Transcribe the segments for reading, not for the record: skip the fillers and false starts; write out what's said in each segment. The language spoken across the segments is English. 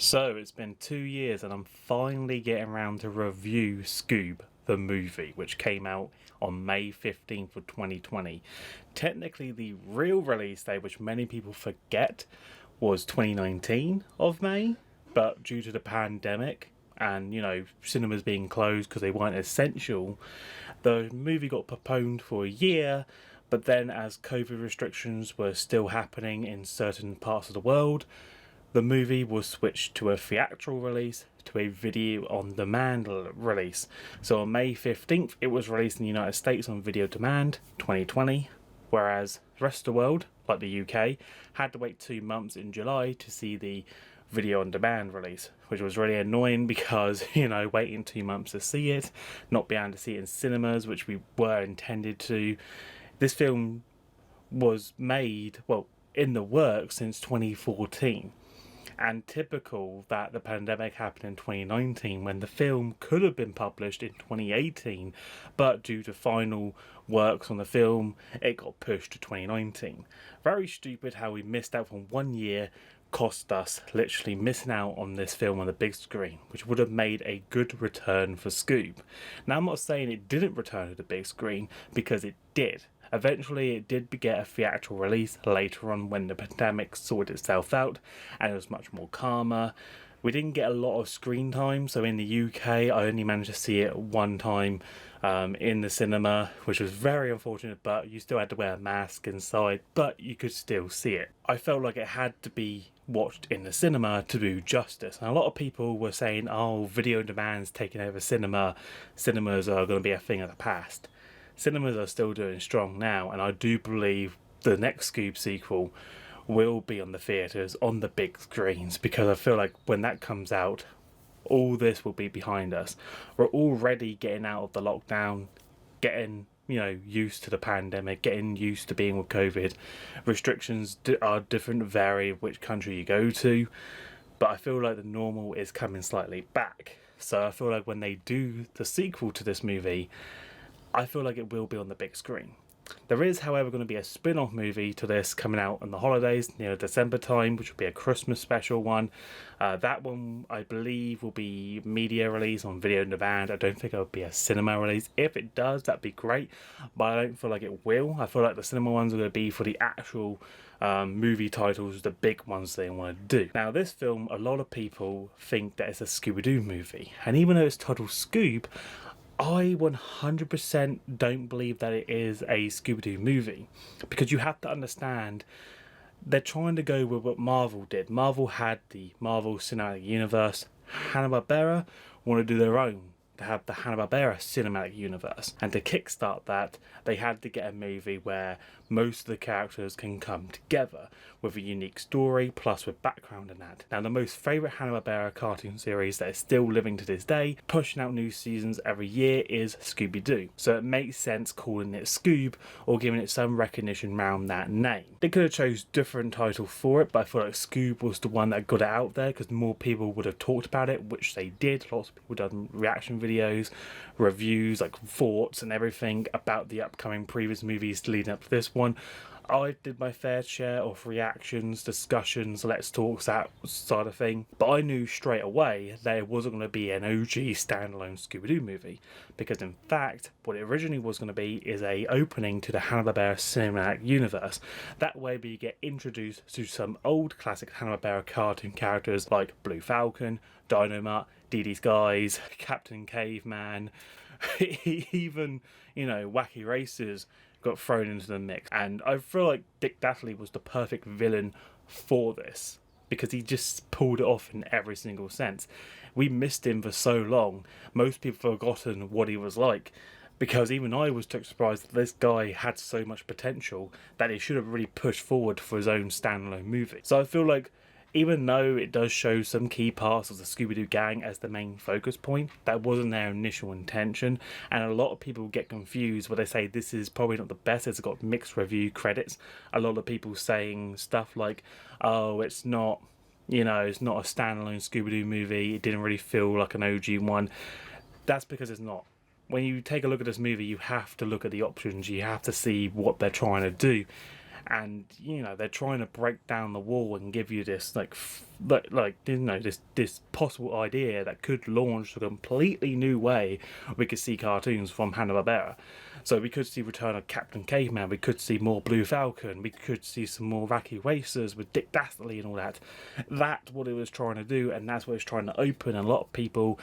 So it's been 2 years and I'm finally getting around to review Scoob, the movie, which came out on May 15th of 2020. Technically the real release date, which many people forget, was 2019 of May, but due to the pandemic and, cinemas being closed because they weren't essential, the movie got postponed for a year. But then as COVID restrictions were still happening in certain parts of the world, the movie was switched to a theatrical release to a video on demand release. So on May 15th, it was released in the United States on video demand 2020, whereas the rest of the world, like the UK, had to wait 2 months in July to see the video on demand release, which was really annoying because, waiting 2 months to see it, not being able to see it in cinemas, which we were intended to. This film was made, in the works since 2014. And typical that the pandemic happened in 2019 when the film could have been published in 2018, but due to final works on the film, it got pushed to 2019. Very stupid how we missed out on 1 year, cost us literally missing out on this film on the big screen, which would have made a good return for Scoob. Now, I'm not saying it didn't return to the big screen, because it did. Eventually, it did get a theatrical release later on when the pandemic sorted itself out and it was much more calmer. We didn't get a lot of screen time, so in the UK, I only managed to see it one time in the cinema, which was very unfortunate, but you still had to wear a mask inside, but you could still see it. I felt like it had to be watched in the cinema to do justice. And a lot of people were saying, oh, video on demand's taking over cinema, cinemas are going to be a thing of the past. Cinemas are still doing strong now, and I do believe the next Scoob sequel will be on the theatres, on the big screens, because I feel like when that comes out, all this will be behind us. We're already getting out of the lockdown, getting, used to the pandemic, getting used to being with COVID. Restrictions are different, vary which country you go to, but I feel like the normal is coming slightly back. So I feel like when they do the sequel to this movie, I feel like it will be on the big screen. There is, however, going to be a spin-off movie to this coming out in the holidays, near December time, which will be a Christmas special one. That one, I believe, will be media release on video on demand. I don't think it'll be a cinema release. If it does, that'd be great, but I don't feel like it will. I feel like the cinema ones are going to be for the actual movie titles, the big ones they want to do. Now, this film, a lot of people think that it's a Scooby-Doo movie, and even though it's titled Scoob, I 100% don't believe that it is a Scooby-Doo movie, because you have to understand they're trying to go with what Marvel did. Marvel had the Marvel Cinematic Universe. Hanna-Barbera want to do their own, to have the Hanna-Barbera Cinematic Universe, and to kickstart that they had to get a movie where most of the characters can come together with a unique story plus with background and that. Now, the most favourite Hanna-Barbera cartoon series that is still living to this day, pushing out new seasons every year, is Scooby-Doo. So it makes sense calling it Scoob or giving it some recognition around that name. They could have chose different title for it, but I feel like Scoob was the one that got it out there because more people would have talked about it, which they did. Lots of people done reaction videos, reviews, like thoughts and everything about the upcoming previous movies leading up to this one. I did my fair share of reactions, discussions, let's talks, that sort of thing. But I knew straight away that it wasn't going to be an OG standalone Scooby-Doo movie. Because in fact, what it originally was going to be is a opening to the Hanna-Barbera Cinematic Universe. That way we get introduced to some old classic Hanna-Barbera cartoon characters like Blue Falcon, Dynamite, Dee Dee's Guys, Captain Caveman, even, Wacky Racers got thrown into the mix. And I feel like Dick Dastardly was the perfect villain for this, because he just pulled it off in every single sense. We missed him for so long, most people have forgotten what he was like, because even I was took surprised that this guy had so much potential that he should have really pushed forward for his own standalone movie. So I feel like even though it does show some key parts of the Scooby-Doo gang as the main focus point, that wasn't their initial intention, and a lot of people get confused when they say this is probably not the best. It's got mixed review credits. A lot of people saying stuff like, oh, it's not a standalone Scooby-Doo movie, it didn't really feel like an OG one. That's because it's not. When you take a look at this movie, you have to look at the options, you have to see what they're trying to do. and they're trying to break down the wall and give you this this possible idea that could launch a completely new way we could see cartoons from Hanna-Barbera. So we could see Return of Captain Caveman, we could see more Blue Falcon, we could see some more Wacky Racers with Dick Dastardly and all that. That's what it was trying to do, and that's what it's trying to open. And a lot of people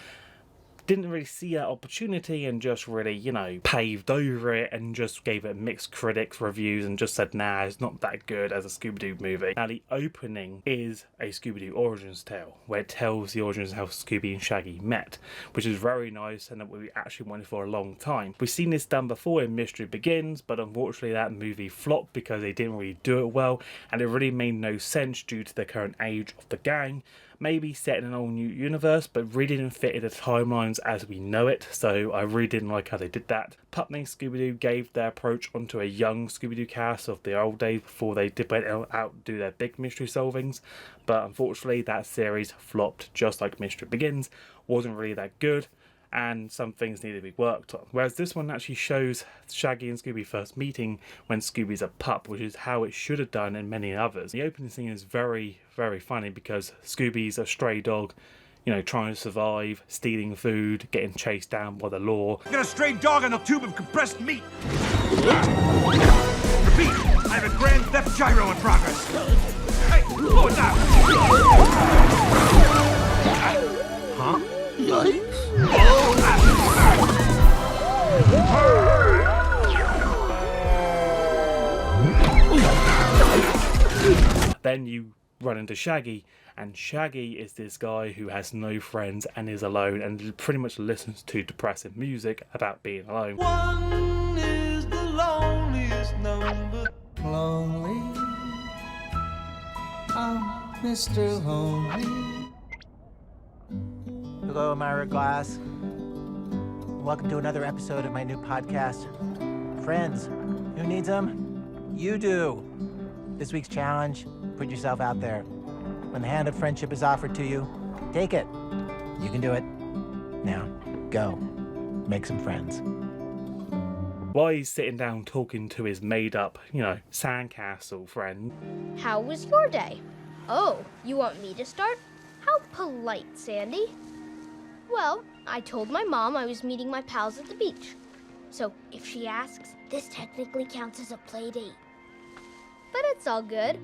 didn't really see that opportunity and just really, paved over it and just gave it mixed critics reviews and just said, nah, it's not that good as a Scooby-Doo movie. Now, the opening is a Scooby-Doo origins tale, where it tells the origins of how Scooby and Shaggy met, which is very nice and that we actually wanted for a long time. We've seen this done before in Mystery Begins, but unfortunately that movie flopped because they didn't really do it well, and it really made no sense due to the current age of the gang. Maybe set in an all new universe, but really didn't fit in the timelines as we know it, so I really didn't like how they did that. Pupney Scooby-Doo gave their approach onto a young Scooby-Doo cast of the old days before they did went out and do their big mystery solvings, but unfortunately that series flopped just like Mystery Begins, wasn't really that good, and some things needed to be worked on. Whereas this one actually shows Shaggy and Scooby first meeting when Scooby's a pup, which is how it should have done in many others. The opening scene is very, very funny because Scooby's a stray dog, trying to survive, stealing food, getting chased down by the law. I got a stray dog on a tube of compressed meat. Repeat, I have a grand theft gyro in progress. Hey, slow it down. Huh? Yikes. Then you run into Shaggy, and Shaggy is this guy who has no friends and is alone and pretty much listens to depressive music about being alone. One is the loneliest number. Lonely, I'm Mr. Lonely. Hello, Myra Glass. Welcome to another episode of my new podcast. Friends, who needs them? You do. This week's challenge, put yourself out there. When the hand of friendship is offered to you, take it. You can do it. Now, go. Make some friends. While he's sitting down talking to his made-up, sandcastle friend. How was your day? Oh, you want me to start? How polite, Sandy. Well, I told my mom I was meeting my pals at the beach. So if she asks, this technically counts as a play date. But it's all good.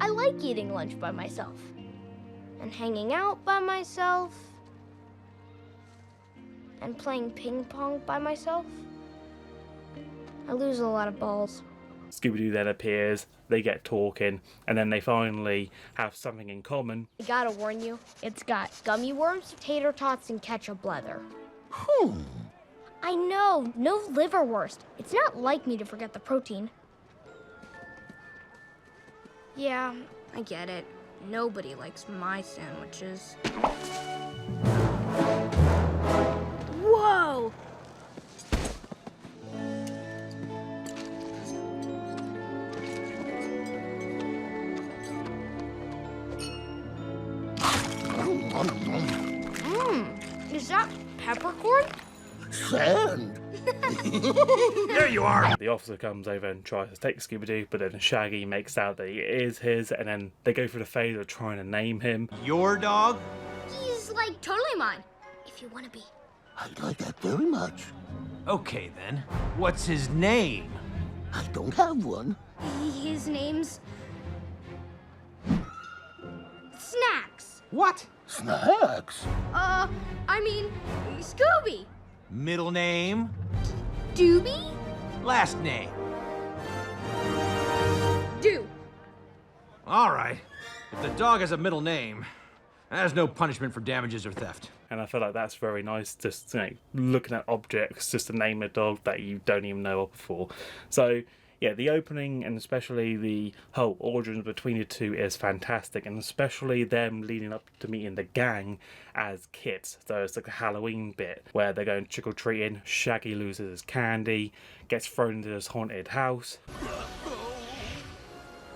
I like eating lunch by myself. And hanging out by myself. And playing ping pong by myself. I lose a lot of balls. Scooby-Doo then appears, they get talking, and then they finally have something in common. I gotta warn you, it's got gummy worms, tater tots, and ketchup leather. I know, no liverwurst. It's not like me to forget the protein. Yeah, I get it. Nobody likes my sandwiches. Whoa! Is that peppercorn? Sand. There you are. The officer comes over and tries to take Scooby-Doo, but then Shaggy makes out that it is his, and then they go through the phase of trying to name him. Your dog? He's like totally mine, if you want to be. I'd like that very much. Okay, then. What's his name? I don't have one. His name's Snacks. What? Snacks. I mean, Scooby. Middle name? Doobie? Last name? Do. All right. If the dog has a middle name, there's no punishment for damages or theft. And I feel like that's very nice, just looking at objects, just to name a dog that you don't even know of before. So, yeah, the opening and especially the whole origins between the two is fantastic, and especially them leading up to meeting the gang as kids. So it's like a Halloween bit where they're going trick-or-treating, Shaggy loses his candy, gets thrown into this haunted house.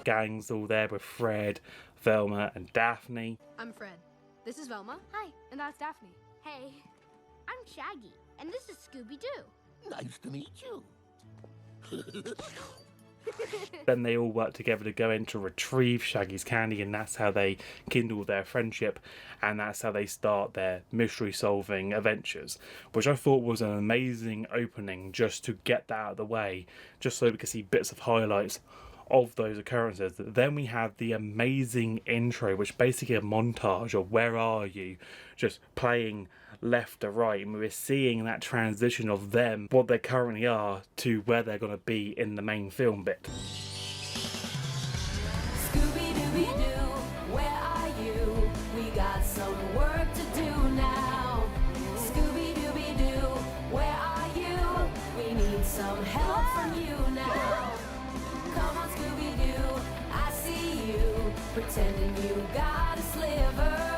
Gang's all there with Fred, Velma and Daphne. I'm Fred. This is Velma. Hi. And that's Daphne. Hey, I'm Shaggy, and this is Scooby-Doo. Nice to meet you. Then they all work together to go in to retrieve Shaggy's candy, and that's how they kindle their friendship, and that's how they start their mystery-solving adventures, which I thought was an amazing opening just to get that out of the way, just so we could see bits of highlights of those occurrences. Then we have the amazing intro, which basically a montage of where are you, just playing left to right, and we're seeing that transition of them, what they currently are, to where they're going to be in the main film bit. Scooby-Dooby-Doo, where are you? We got some work to do now. Scooby-Dooby-Doo, where are you? We need some help from you now. Come on, Scooby-Doo, I see you, pretending you got a sliver.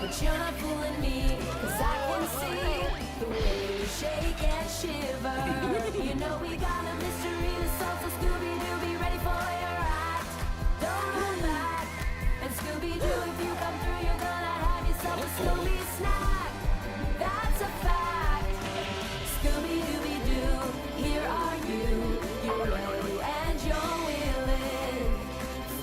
But you're not fooling me, 'cause I can see the way you shake and shiver. You know we got a mystery to solve, so Scooby-Doo, be ready for your act. Don't hold back. And Scooby-Doo, if you come through, you're gonna have yourself a Scooby snack. That's a fact. Scooby-Dooby-Doo, here are you. You're ready and you're willing.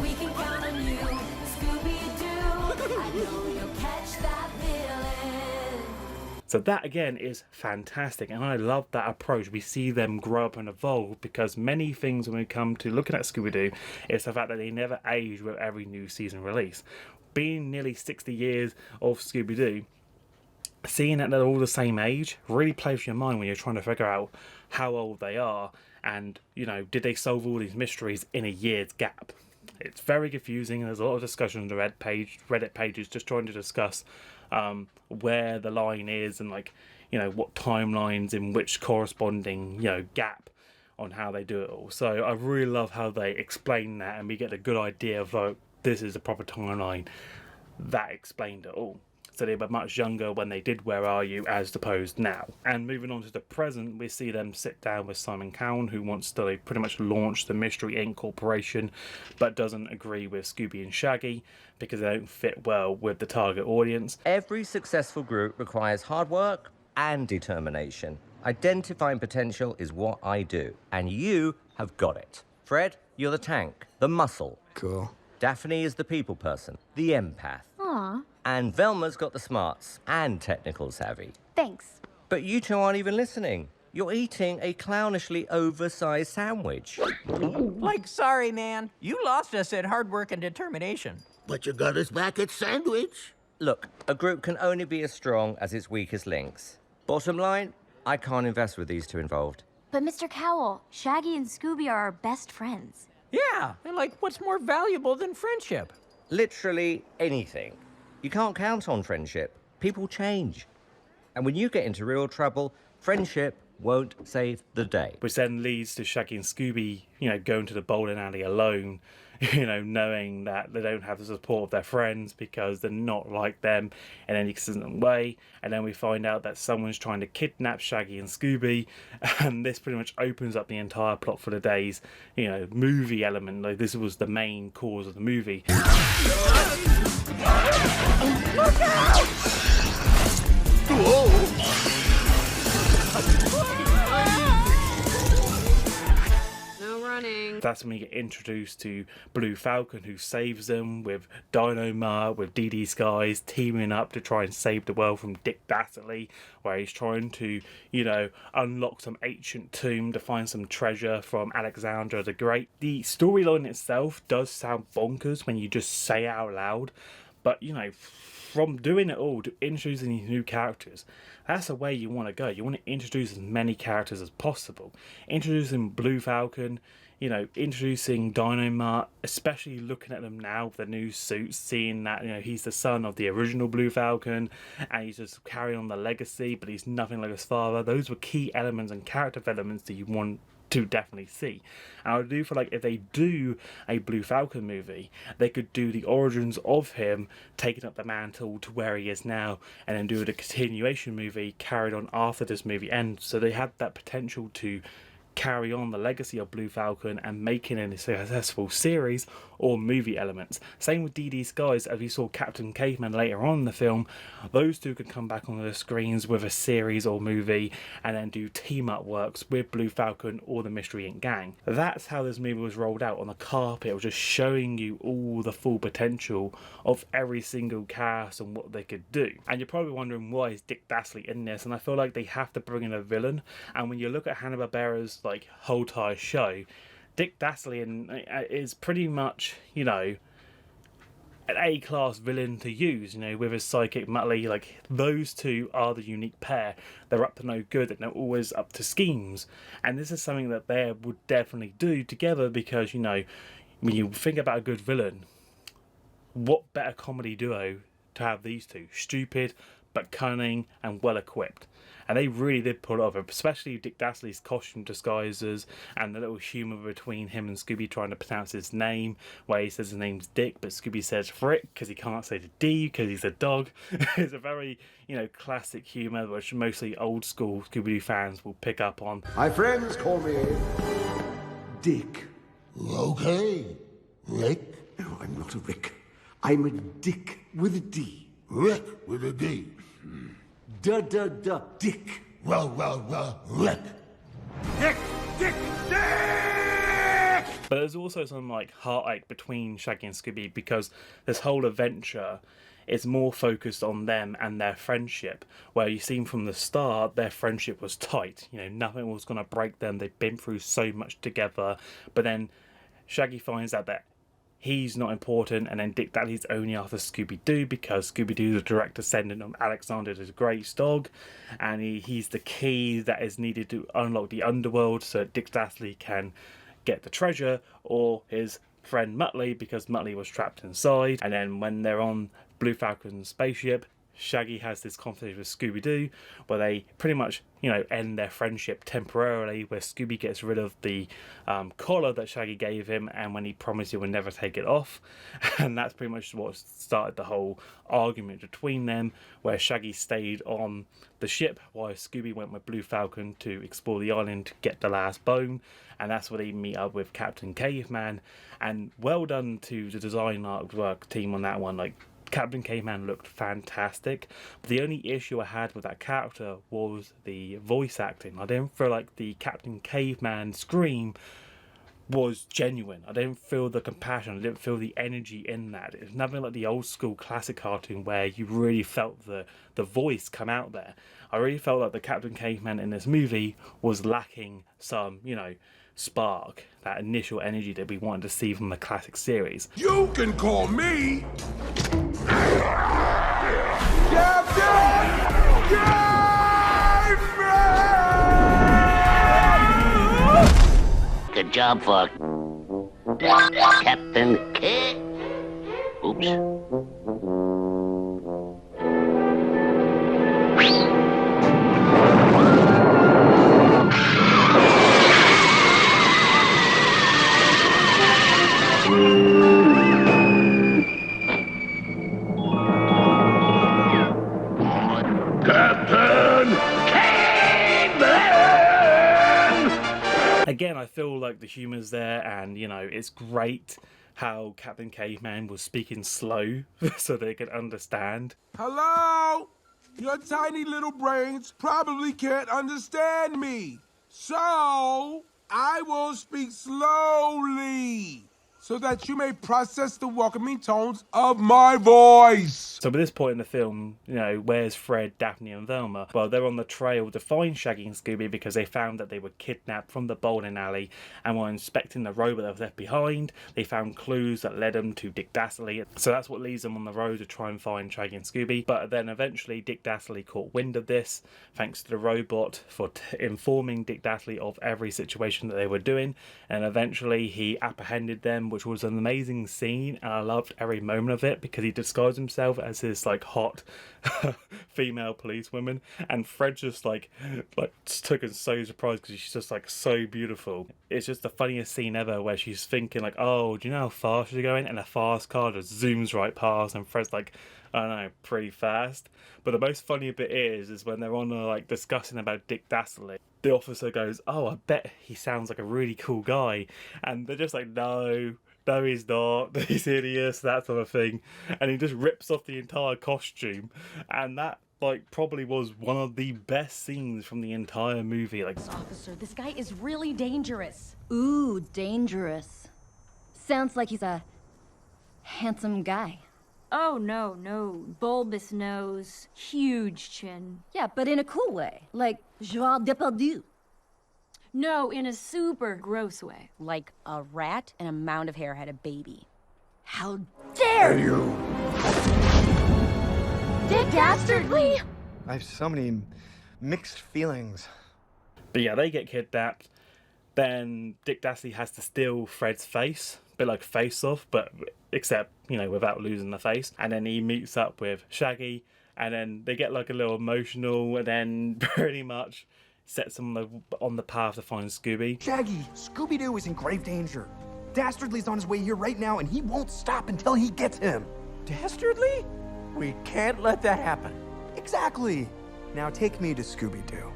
We can count on you, Scooby-Doo. I know you'll catch that villain. So that again is fantastic, and I love that approach. We see them grow up and evolve, because many things when we come to looking at Scooby-Doo is the fact that they never age with every new season release. Being nearly 60 years of Scooby-Doo, seeing that they're all the same age really plays with your mind when you're trying to figure out how old they are, and did they solve all these mysteries in a year's gap. It's very confusing, and there's a lot of discussion on the Reddit pages just trying to discuss where the line is, and what timelines in which corresponding gap on how they do it all. So I really love how they explain that, and we get a good idea of this is the proper timeline that explained it all. So they were much younger when they did Where Are You as opposed now. And moving on to the present, we see them sit down with Simon Cowell, who wants to pretty much launch the Mystery Inc. Corporation, but doesn't agree with Scooby and Shaggy because they don't fit well with the target audience. Every successful group requires hard work and determination. Identifying potential is what I do, and you have got it. Fred, you're the tank, the muscle. Cool. Daphne is the people person, the empath. Aw, And Velma's got the smarts and technical savvy. thanks. But you two aren't even listening. You're eating a clownishly oversized sandwich. Like, sorry, man. You lost us at hard work and determination. But you got us back at sandwich. Look, a group can only be as strong as its weakest links. Bottom line, I can't invest with these two involved. But Mr. Cowell, Shaggy and Scooby are our best friends. Yeah, and like, what's more valuable than friendship? Literally anything. You can't count on friendship. People change. And when you get into real trouble, friendship won't save the day. Which then leads to Shaggy and Scooby, going to the bowling alley alone, knowing that they don't have the support of their friends because they're not like them in any consistent way. And then we find out that someone's trying to kidnap Shaggy and Scooby, and this pretty much opens up the entire plot for the day's, movie element. Like, this was the main cause of the movie. Look out! Whoa! No running. That's when we get introduced to Blue Falcon, who saves them with Dynamite, with Dee Dee Skies, teaming up to try and save the world from Dick Dastardly, where he's trying to, unlock some ancient tomb to find some treasure from Alexander the Great. The storyline itself does sound bonkers when you just say it out loud, but, from doing it all to introducing these new characters, that's the way you want to go. You want to introduce as many characters as possible. Introducing Blue Falcon, introducing Dynamite, especially looking at them now with the new suits, seeing that, he's the son of the original Blue Falcon, and he's just carrying on the legacy, but he's nothing like his father. Those were key elements and character developments that you want to definitely see. And I do feel like if they do a Blue Falcon movie, they could do the origins of him taking up the mantle to where he is now, and then do the continuation movie carried on after this movie ends. So they had that potential to carry on the legacy of Blue Falcon and making a successful series or movie elements. Same with Dee Dee Skies, as we saw Captain Caveman later on in the film. Those two could come back on the screens with a series or movie and then do team up works with Blue Falcon or the Mystery Inc. gang. That's how this movie was rolled out on the carpet. It was just showing you all the full potential of every single cast and what they could do. And you're probably wondering, why is Dick Dastardly in this? And I feel like they have to bring in a villain. And when you look at Hanna-Barbera's like whole entire show, Dick Dastardly is pretty much, you know, an A-class villain to use, you know, with his sidekick Muttley. Like, those two are the unique pair. They're up to no good and they're always up to schemes. And this is something that they would definitely do together, because, you know, when you think about a good villain, what better comedy duo to have these two? Stupid, but cunning and well equipped. And they really did pull it off, especially Dick Dastardly's costume disguises and the little humour between him and Scooby trying to pronounce his name, where he says his name's Dick, but Scooby says Frick because he can't say the D because he's a dog. It's a very, you know, classic humour which mostly old school Scooby-Doo fans will pick up on. My friends call me Dick. Okay, Rick. No, I'm not a Rick. I'm a Dick with a D. Rick with a D. Dick. Well, Rick. Dick! Dick! Dick! But there's also some like heartache between Shaggy and Scooby, because this whole adventure is more focused on them and their friendship, where you see from the start their friendship was tight. You know, nothing was going to break them. They've been through so much together. But then Shaggy finds out that he's not important, and then Dick Dastardly's only after Scooby-Doo because Scooby-Doo's a direct descendant of Alexander the Great's dog, and he's the key that is needed to unlock the underworld so that Dick Dastardly can get the treasure, or his friend Muttley, because Muttley was trapped inside. And then when they're on Blue Falcon's spaceship, Shaggy has this conversation with Scooby-Doo where they pretty much, you know, end their friendship temporarily, where Scooby gets rid of the collar that Shaggy gave him, and when he promised he would never take it off. And that's pretty much what started the whole argument between them, where Shaggy stayed on the ship while Scooby went with Blue Falcon to explore the island to get the last bone. And that's where they meet up with Captain Caveman. And well done to the design artwork team on that one. Like, Captain Caveman looked fantastic, but the only issue I had with that character was the voice acting. I didn't feel like the Captain Caveman scream was genuine. I didn't feel the compassion, I didn't feel the energy in that. It's nothing like the old school classic cartoon where you really felt the voice come out there. I really felt like the Captain Caveman in this movie was lacking some, you know, spark, that initial energy that we wanted to see from the classic series. You can call me Good job for Captain K. Oops. Again, I feel like the humour's there, and, you know, it's great how Captain Caveman was speaking slow so they could understand. Hello? Your tiny little brains probably can't understand me. So, I will speak slowly so that you may process the welcoming tones of my voice. So by this point in the film, you know, where's Fred, Daphne and Velma? Well, they're on the trail to find Shaggy and Scooby because they found that they were kidnapped from the bowling alley, and while inspecting the robot that was left behind, they found clues that led them to Dick Dastardly. So that's what leads them on the road to try and find Shaggy and Scooby. But then eventually Dick Dastardly caught wind of this, thanks to the robot for informing Dick Dastardly of every situation that they were doing, and eventually he apprehended them, which was an amazing scene, and I loved every moment of it because he disguised himself as this like hot female policewoman, and Fred just like took us so surprised because she's just like so beautiful. It's just the funniest scene ever where she's thinking like, oh, do you know how fast she's going? And a fast car just zooms right past, and Fred's like, I don't know, pretty fast. But the most funny bit is when they're on like discussing about Dick Dastardly. the officer goes, "Oh, I bet he sounds like a really cool guy," and they're just like, "No, he's not. He's hideous," that sort of thing, and he just rips off the entire costume, and that like probably was one of the best scenes from the entire movie. Like, officer, this guy is really dangerous. Ooh, dangerous. Sounds like he's a handsome guy. Oh, no. Bulbous nose, huge chin. Yeah, but in a cool way. Like Joao Depardieu. No, in a super gross way. Like a rat and a mound of hair had a baby. How dare you! Dick Dastardly! I have so many mixed feelings. but yeah, they get kidnapped. Then Dick Dastardly has to steal Fred's face, a bit like Face Off, but except, you know, without losing the face. And then he meets up with Shaggy, and then they get like a little emotional, and then pretty much sets them on the path to find Scooby. Shaggy, Scooby-Doo is in grave danger. Dastardly's on his way here right now, and he won't stop until he gets him. Dastardly? We can't let that happen. Exactly. Now take me to Scooby-Doo.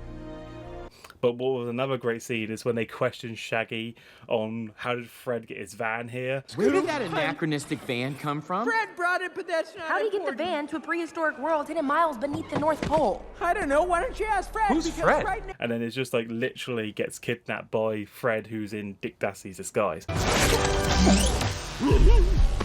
But what was another great scene is when they question Shaggy on how did Fred get his van here. Where did that anachronistic van come from? Fred brought it, but that's not How do you get the van to a prehistoric world hidden miles beneath the North Pole? I don't know. Why don't you ask Fred? Who's Fred? Right now... And then it's just like literally gets kidnapped by Fred, who's in Dick Dastardly's disguise.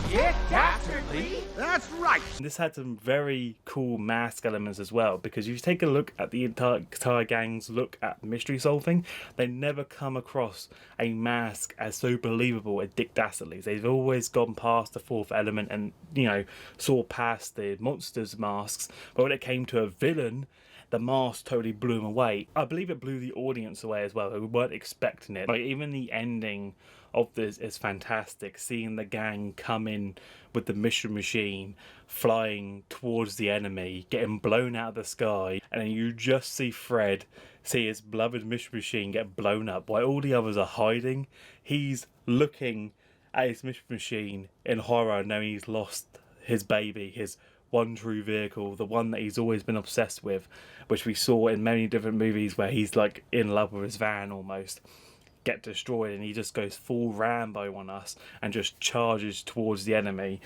Dick Dastardly? That's right! This had some very cool mask elements as well, because if you take a look at the entire gang's look at mystery solving, they never come across a mask as so believable as Dick Dastardly's. They've always gone past the fourth element and, you know, saw past the monsters' masks, but when it came to a villain, the mask totally blew them away. I believe it blew the audience away as well. They weren't expecting it. Like, even the ending of this is fantastic. Seeing the gang come in with the mystery machine, flying towards the enemy, getting blown out of the sky, and then you just see Fred see his beloved mystery machine get blown up while all the others are hiding. He's looking at his mystery machine in horror, knowing he's lost his baby, his one true vehicle, the one that he's always been obsessed with, which we saw in many different movies where he's like in love with his van almost, get destroyed, and he just goes full Rambo on us and just charges towards the enemy.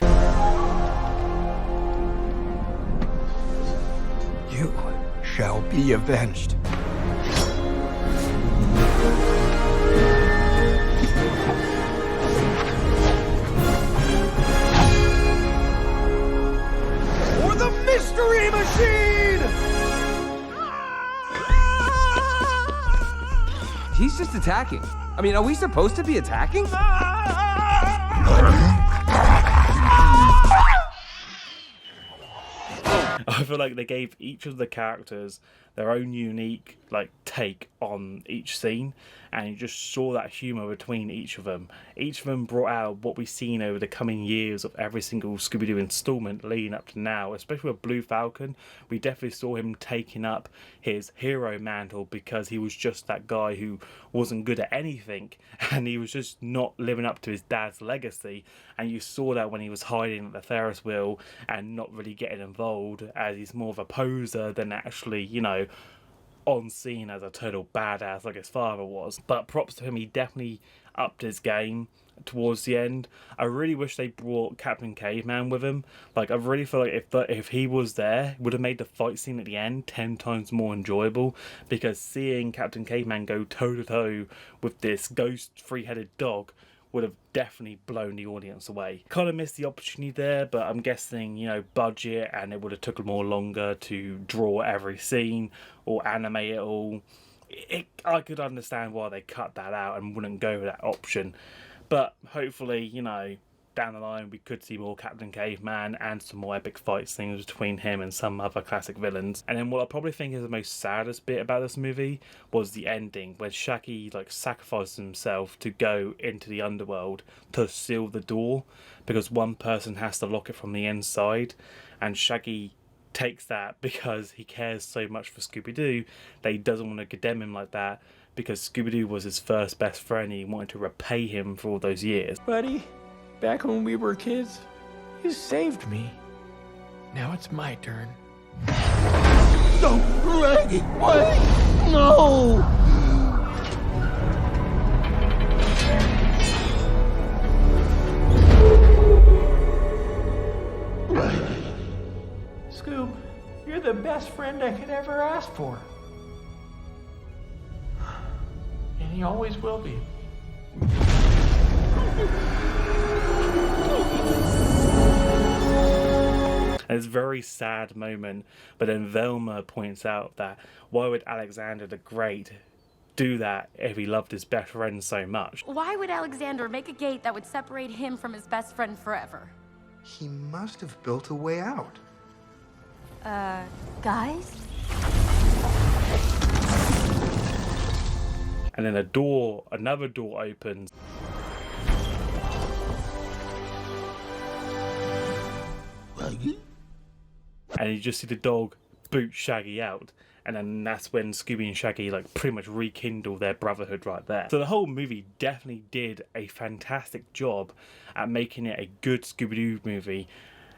You shall be avenged. For the mystery machine! He's just attacking. I mean, are we supposed to be attacking? I feel like they gave each of the characters their own unique like take on each scene, and you just saw that humour between each of them. Each of them brought out what we've seen over the coming years of every single Scooby-Doo installment leading up to now, especially with Blue Falcon. We definitely saw him taking up his hero mantle because he was just that guy who wasn't good at anything, and he was just not living up to his dad's legacy, and you saw that when he was hiding at the Ferris wheel and not really getting involved, as he's more of a poser than actually, you know, on scene as a total badass like his father was. But props to him, he definitely upped his game towards the end. I really wish they brought Captain Caveman with him. Like, I really feel like if he was there, it would have made the fight scene at the end 10 times more enjoyable, because seeing Captain Caveman go toe to toe with this ghost three-headed dog would have definitely blown the audience away. Kind of missed the opportunity there, but I'm guessing, you know, budget, and it would have took more longer to draw every scene or animate it all. I could understand why they cut that out and wouldn't go with that option. But hopefully, you know, down the line we could see more Captain Caveman and some more epic fight scenes between him and some other classic villains. And then what I probably think is the most saddest bit about this movie was the ending, where Shaggy like sacrificed himself to go into the underworld to seal the door, because one person has to lock it from the inside, and Shaggy takes that because he cares so much for Scooby-Doo that he doesn't want to condemn him like that, because Scooby-Doo was his first best friend and he wanted to repay him for all those years. Buddy, back when we were kids, you saved me. Now it's my turn. No, Reggie, wait! No! the best friend I could ever ask for. And he always will be. And it's a very sad moment, but then Velma points out that why would Alexander the Great do that if he loved his best friend so much? Why would Alexander make a gate that would separate him from his best friend forever? He must have built a way out. Guys? And then another door opens. And you just see the dog boot Shaggy out. And then that's when Scooby and Shaggy like pretty much rekindle their brotherhood right there. So the whole movie definitely did a fantastic job at making it a good Scooby-Doo movie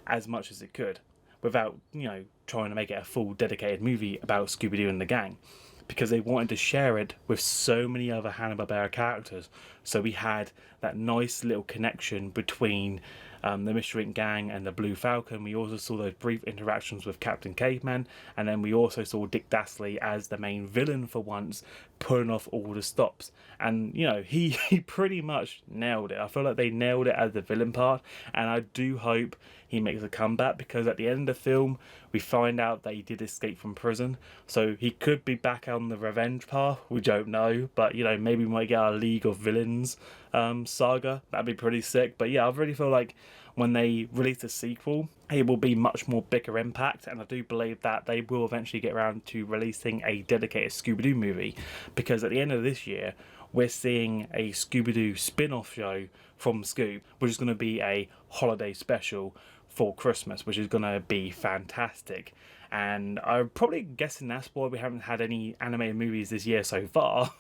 as much as it could, without, you know, trying to make it a full dedicated movie about Scooby-Doo and the gang, because they wanted to share it with so many other Hanna-Barbera characters. So we had that nice little connection between the Mystery Inc. gang and the Blue Falcon. We also saw those brief interactions with Captain Caveman, and then we also saw Dick Dastardly as the main villain for once, pulling off all the stops. And, you know, he pretty much nailed it. I feel like they nailed it as the villain part, and I do hope he makes a comeback, because at the end of the film we find out that he did escape from prison, so he could be back on the revenge path. We don't know, but, you know, maybe we might get a League of Villains saga. That'd be pretty sick. But yeah, I really feel like when they release a sequel, it will be much more bigger impact, and I do believe that they will eventually get around to releasing a dedicated Scooby-Doo movie, because at the end of this year we're seeing a Scooby-Doo spin-off show from Scoob, which is going to be a holiday special for Christmas, which is going to be fantastic. And I'm probably guessing that's why we haven't had any animated movies this year so far,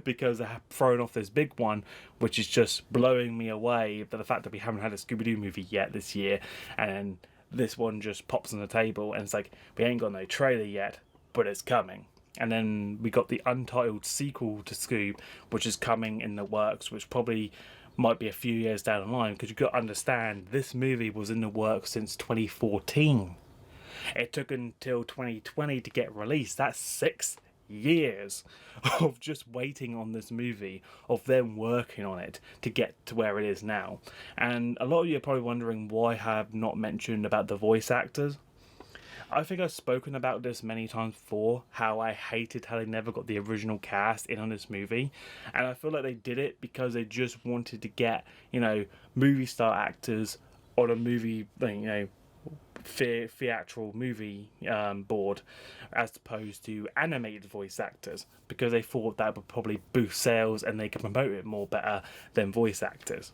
because they have thrown off this big one, which is just blowing me away. But the fact that we haven't had a Scooby-Doo movie yet this year, and this one just pops on the table, and it's like, we ain't got no trailer yet, but it's coming. And then we got the untitled sequel to Scoob, which is coming in the works, which probably might be a few years down the line, because you've got to understand, this movie was in the works since 2014. It took until 2020 to get released. That's 6 years of just waiting on this movie, of them working on it to get to where it is now. And a lot of you are probably wondering why I have not mentioned about the voice actors. I think I've spoken about this many times before, how I hated how they never got the original cast in on this movie. And I feel like they did it because they just wanted to get, you know, movie star actors on a movie, you know, theatrical movie board, as opposed to animated voice actors, because they thought that would probably boost sales and they could promote it more better than voice actors.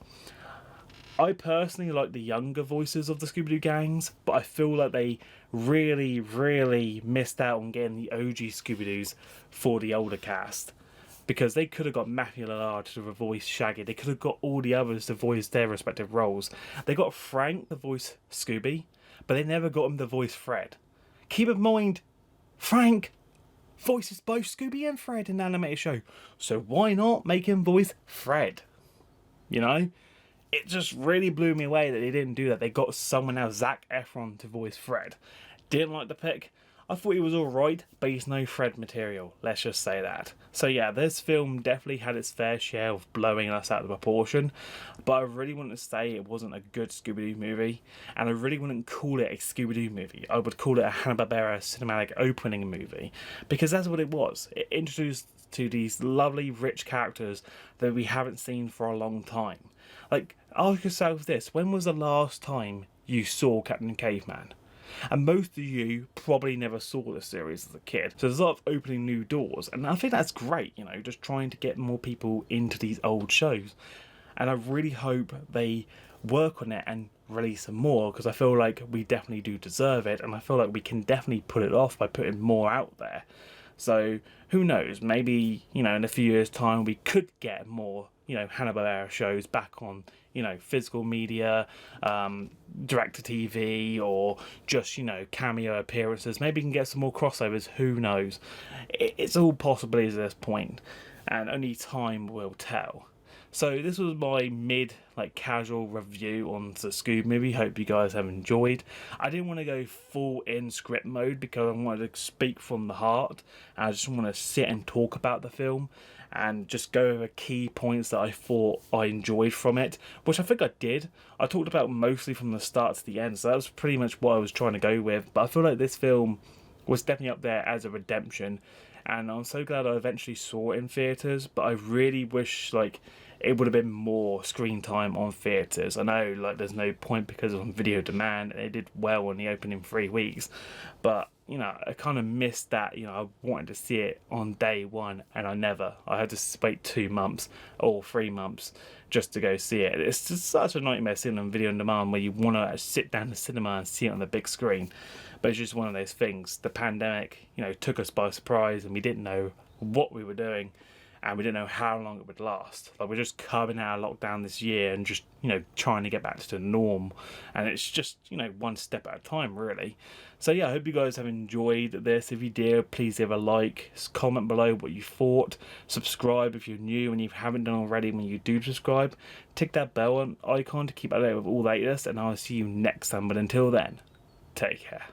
I personally like the younger voices of the Scooby-Doo gangs, but I feel like they really missed out on getting the OG Scooby-Doos for the older cast, because they could have got Matthew Lillard to voice Shaggy. They could have got all the others to voice their respective roles. They got Frank to voice Scooby, but they never got him to voice Fred. Keep in mind, Frank voices both Scooby and Fred in the animated show, so why not make him voice Fred? You know? It just really blew me away that they didn't do that. They got someone else, Zac Efron, to voice Fred. Didn't like the pick. I thought he was alright, but he's no Fred material, let's just say that. So yeah, this film definitely had its fair share of blowing us out of proportion, but I really wouldn't say it wasn't a good Scooby-Doo movie, and I really wouldn't call it a Scooby-Doo movie. I would call it a Hanna-Barbera cinematic opening movie, because that's what it was. It introduced to these lovely, rich characters that we haven't seen for a long time. Like, ask yourself this, when was the last time you saw Captain Caveman? And most of you probably never saw the series as a kid. So there's a lot of opening new doors, and I think that's great, you know, just trying to get more people into these old shows. And I really hope they work on it and release some more, because I feel like we definitely do deserve it, and I feel like we can definitely put it off by putting more out there. So who knows, maybe, you know, in a few years' time we could get more, you know, Hanna-Barbera shows back on, you know, physical media, direct-to-TV, or just, you know, cameo appearances. Maybe we can get some more crossovers, who knows. It's all possibilities at this point, and only time will tell. So this was my casual review on the Scoob movie. Hope you guys have enjoyed. I didn't want to go full in script mode because I wanted to speak from the heart. I just want to sit and talk about the film and just go over key points that I thought I enjoyed from it, which I think I did. I talked about mostly from the start to the end, so that was pretty much what I was trying to go with. But I feel like this film was definitely up there as a redemption, and I'm so glad I eventually saw it in theatres. But I really wish it would have been more screen time on theatres. I know there's no point because of video demand, and it did well in the opening 3 weeks, but I kind of missed that. I wanted to see it on day one, and I had to wait 2 months or 3 months just to go see it. It's just such a nightmare seeing on video on demand where you want to sit down in the cinema and see it on the big screen, but it's just one of those things. The pandemic took us by surprise, and we didn't know what we were doing, and we didn't know how long it would last. We're just coming out of lockdown this year and just trying to get back to the norm, and it's just one step at a time, really. So yeah, I hope you guys have enjoyed this. If you did, please leave a like, comment below what you thought, subscribe if you're new and you haven't done already. When you do subscribe, tick that bell icon to keep up to date with all the latest, and I'll see you next time. But until then, take care.